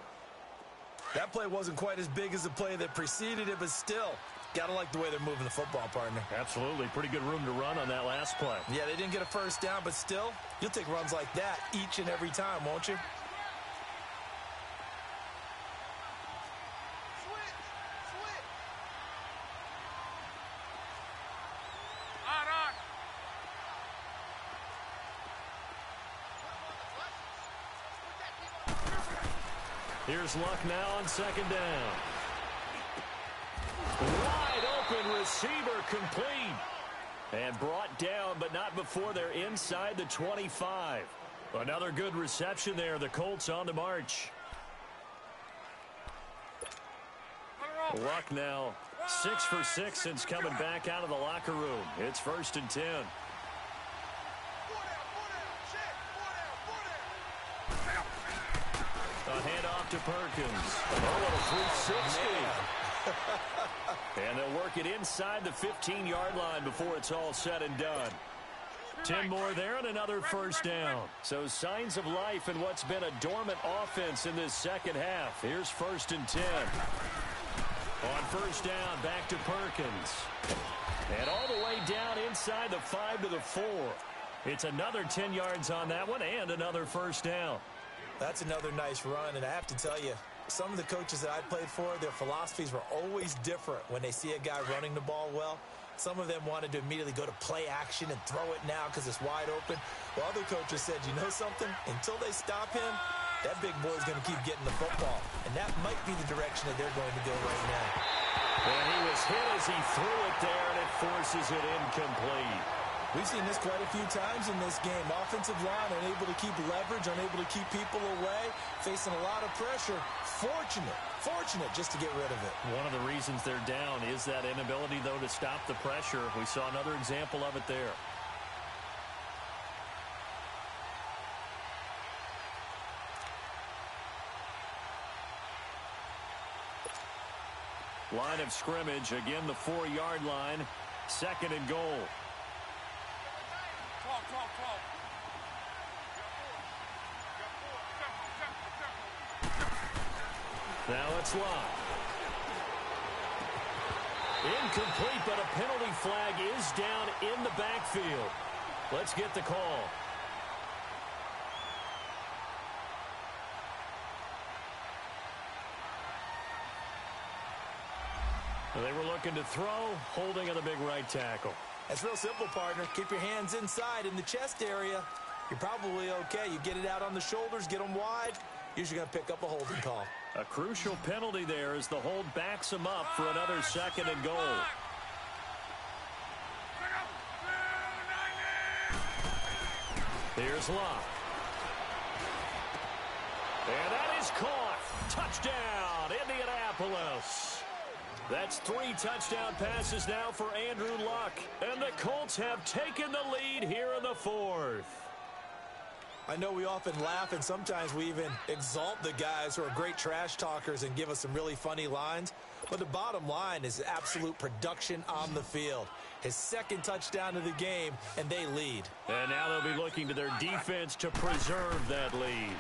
That play wasn't quite as big as the play that preceded it, but still, got to like the way they're moving the football, partner. Absolutely. Pretty good room to run on that last play. Yeah, they didn't get a 1st down, but still, you'll take runs like that each and every time, won't you? Here's Luck now on 2nd down. Wide open receiver, complete. And brought down, but not before they're inside the 25. Another good reception there. The Colts on the march. Luck now 6 for 6 since coming back out of the locker room. It's 1st and 10. A handoff to Perkins. Oh, what a 360. And they'll work it inside the 15-yard line before it's all said and done. 10 more there and another 1st down. So signs of life in what's been a dormant offense in this 2nd half. Here's 1st and 10. On 1st down, back to Perkins. And all the way down inside the 5 to the 4. It's another 10 yards on that one and another 1st down. That's another nice run, and I have to tell you, some of the coaches that I played for, their philosophies were always different when they see a guy running the ball well. Some of them wanted to immediately go to play action and throw it now because it's wide open. While other coaches said, you know something? Until they stop him, that big boy's going to keep getting the football. And that might be the direction that they're going to go right now. And he was hit as he threw it there, and it forces it incomplete. We've seen this quite a few times in this game. Offensive line unable to keep leverage, unable to keep people away, facing a lot of pressure. Fortunate just to get rid of it. One of the reasons they're down is that inability, though, to stop the pressure. We saw another example of it there. Line of scrimmage, again the 4-yard line, 2nd and goal. Now it's locked. Incomplete, but a penalty flag is down in the backfield. Let's get the call. They were looking to throw, holding on the big right tackle. That's real simple, partner. Keep your hands inside in the chest area. You're probably okay. You get it out on the shoulders, get them wide. Usually going to pick up a holding call. A crucial penalty there as the hold backs him up for another 2nd and goal. Here's Locke. And that is caught. Touchdown, Indianapolis. That's 3 touchdown passes now for Andrew Luck. And the Colts have taken the lead here in the 4th. I know we often laugh, and sometimes we even exalt the guys who are great trash talkers and give us some really funny lines. But the bottom line is absolute production on the field. His 2nd touchdown of the game, and they lead. And now they'll be looking to their defense to preserve that lead.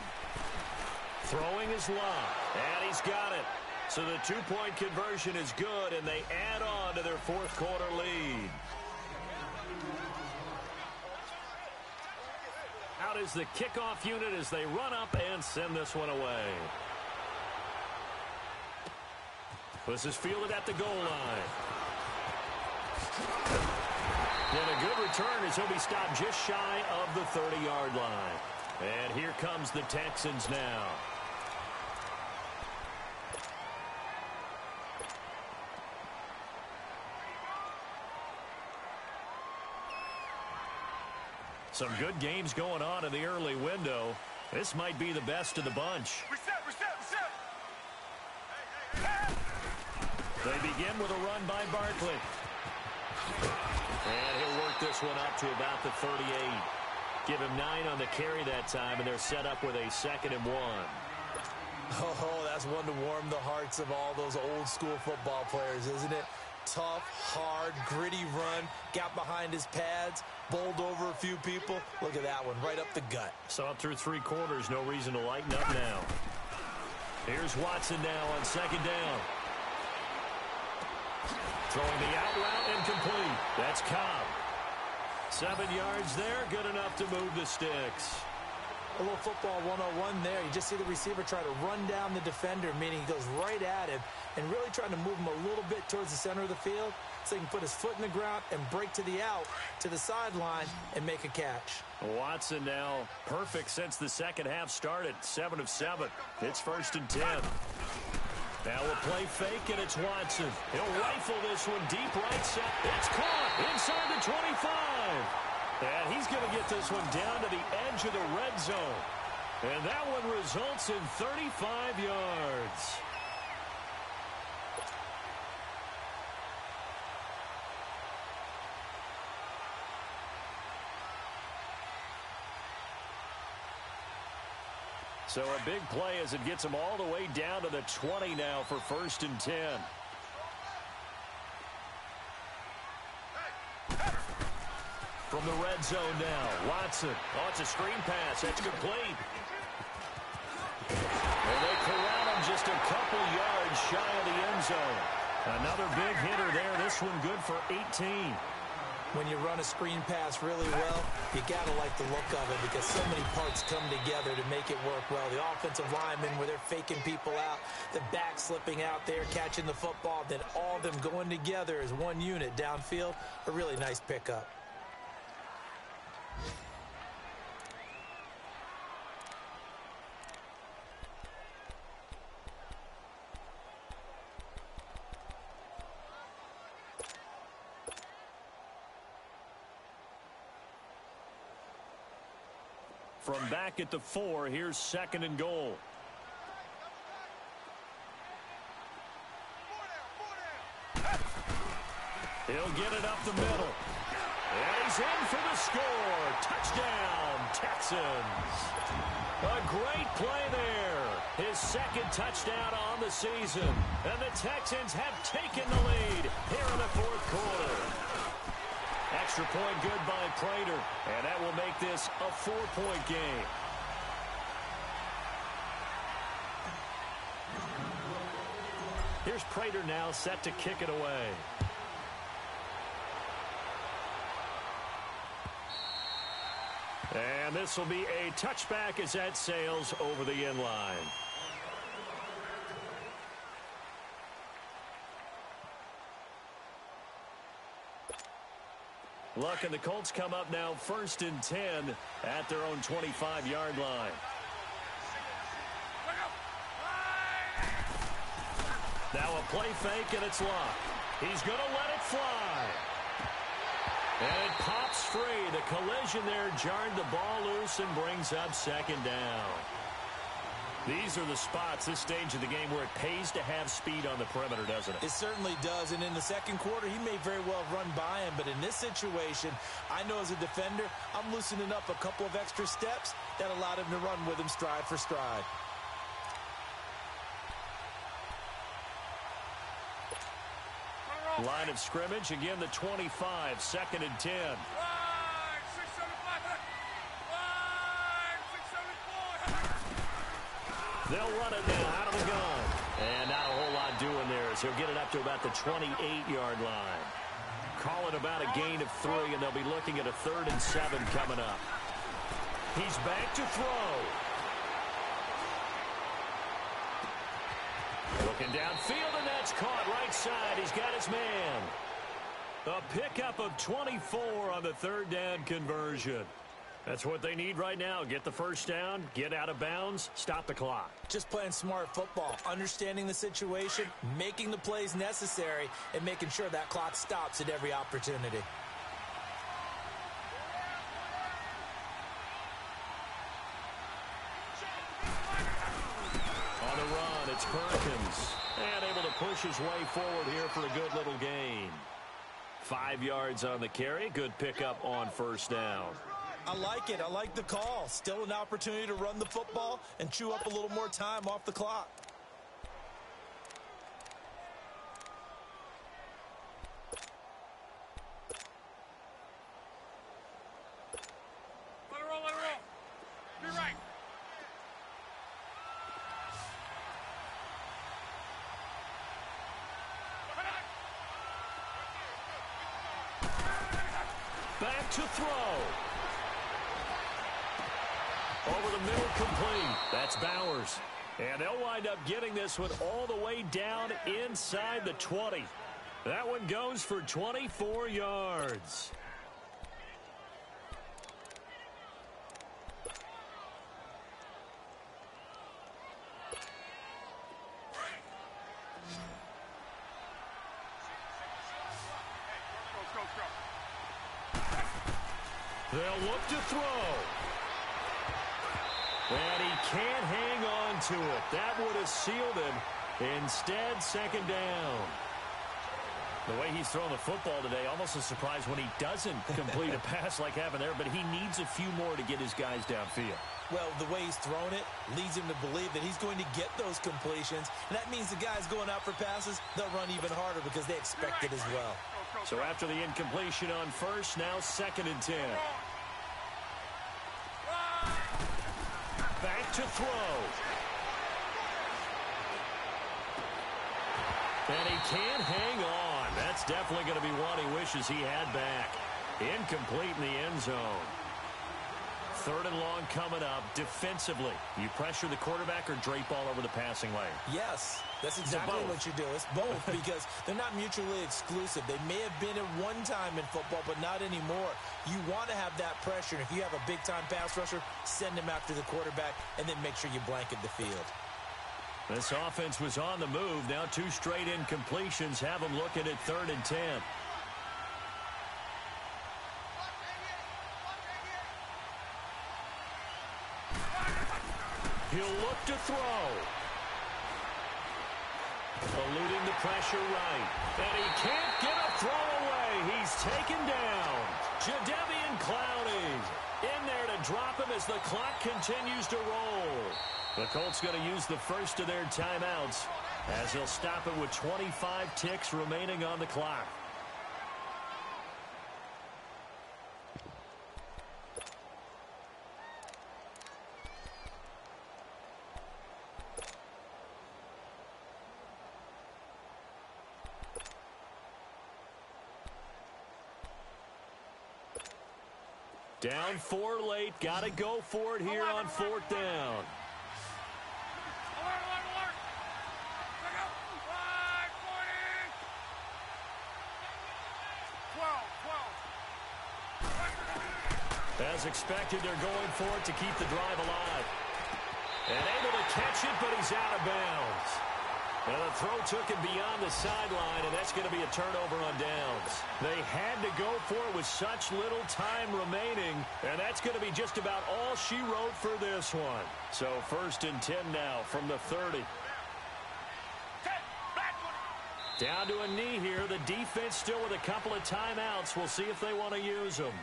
Throwing is Luck, and he's got it. So the 2-point conversion is good, and they add on to their 4th quarter lead. Out is the kickoff unit as they run up and send this one away. This is fielded at the goal line. And a good return as he'll be stopped just shy of the 30-yard line. And here comes the Texans now. Some good games going on in the early window. This might be the best of the bunch. Reset. They begin with a run by Barkley. And he'll work this one up to about the 38. Give him 9 on the carry that time, and they're set up with a 2nd and 1. Oh, that's one to warm the hearts of all those old school football players, isn't it? Tough, hard, gritty run, got behind his pads, bowled over a few people. Look at that one, right up the gut. Saw it through 3 quarters, no reason to lighten up now. Here's Watson now on 2nd down. Throwing the out route incomplete. That's Cobb. 7 yards there, good enough to move the sticks. A little football 101 there. You just see the receiver try to run down the defender, meaning he goes right at him and really trying to move him a little bit towards the center of the field so he can put his foot in the ground and break to the out, to the sideline, and make a catch. Watson now perfect since the second half started. 7 of 7. It's 1st and 10. Now a play fake, and it's Watson. He'll rifle this one deep right side. It's caught inside the 25. And he's going to get this one down to the edge of the red zone. And that one results in 35 yards. So a big play as it gets him all the way down to the 20 now for 1st and 10. From the red zone now, Watson. Oh, it's a screen pass. That's complete. And they corral him just a couple yards shy of the end zone. Another big hitter there. This one good for 18. When you run a screen pass really well, you got to like the look of it because so many parts come together to make it work well. The offensive linemen where they're faking people out, the back slipping out there, catching the football, then all of them going together as one unit downfield. A really nice pickup. From back at the 4, here's 2nd and goal. He'll get it up the middle. And he's in for the score. Touchdown, Texans. A great play there. His 2nd touchdown on the season. And the Texans have taken the lead here in the 4th quarter. Extra point good by Prater. And that will make this a 4-point game. Here's Prater now set to kick it away. And this will be a touchback as that sails over the end line. Look, and the Colts come up now 1st and 10 at their own 25-yard line. Now a play fake, and it's locked. He's going to let it fly. And it pops free. The collision there jarred the ball loose and brings up 2nd down. These are the spots, this stage of the game, where it pays to have speed on the perimeter, doesn't it? It certainly does, and in the 2nd quarter, he may very well run by him, but in this situation, I know as a defender, I'm loosening up a couple of extra steps that allowed him to run with him stride for stride. Line of scrimmage, again the 25, 2nd and 10. They'll run it now out of the gun. And not a whole lot doing there as he'll get it up to about the 28-yard line. Call it about a gain of 3, and they'll be looking at a 3rd and 7 coming up. He's back to throw. Looking downfield, and that's caught right side. He's got his man. A pickup of 24 on the 3rd down conversion. That's what they need right now. Get the 1st down, get out of bounds, stop the clock. Just playing smart football, understanding the situation, making the plays necessary, and making sure that clock stops at every opportunity. On the run, it's Perkins. And able to push his way forward here for a good little gain. 5 yards on the carry. Good pickup on 1st down. I like it. I like the call. Still an opportunity to run the football and chew up a little more time off the clock. Let it roll, let it roll. Be right. Back to throw. Over the middle, complete. That's Bowers. And they'll wind up getting this one all the way down inside the 20. That one goes for 24 yards. They'll look to throw. And he can't hang on to it. That would have sealed him. Instead, 2nd down. The way he's throwing the football today, almost a surprise when he doesn't complete a pass like having there, but he needs a few more to get his guys downfield. Well, the way he's thrown it leads him to believe that he's going to get those completions. And that means the guys going out for passes, they'll run even harder because they expect it as well. So after the incompletion on 1st, now 2nd and 10. Back to throw. And he can't hang on. That's definitely going to be one he wishes he had back. Incomplete in the end zone. 3rd and long coming up. Defensively, you pressure the quarterback or drape all over the passing lane? Yes, that's exactly what you do. It's both because they're not mutually exclusive. They may have been at one time in football, but not anymore. You want to have that pressure. And if you have a big-time pass rusher, send him after the quarterback and then make sure you blanket the field. This offense was on the move. Now 2 straight incompletions have them looking at 3rd and 10. He'll look to throw. Eluding the pressure right. And he can't get a throw away. He's taken down. Jadeveon Clowney in there to drop him as the clock continues to roll. The Colts going to use the first of their timeouts as he'll stop it with 25 ticks remaining on the clock. Down 4 late. Got to go for it here on 4th down. As expected, they're going for it to keep the drive alive. And able to catch it, but he's out of bounds. And the throw took him beyond the sideline, and that's going to be a turnover on downs. They had to go for it with such little time remaining, and that's going to be just about all she wrote for this one. So 1st and 10 now from the 30. Down to a knee here. The defense still with a couple of timeouts. We'll see if they want to use them.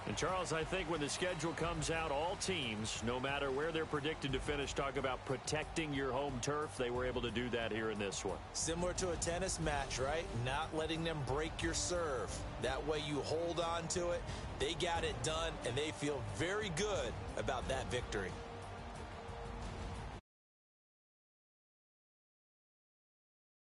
And Charles, I think when the schedule comes out, all teams, no matter where they're predicted to finish, talk about protecting your home turf. They were able to do that here in this one. Similar to a tennis match, right? Not letting them break your serve. That way you hold on to it. They got it done, and they feel very good about that victory.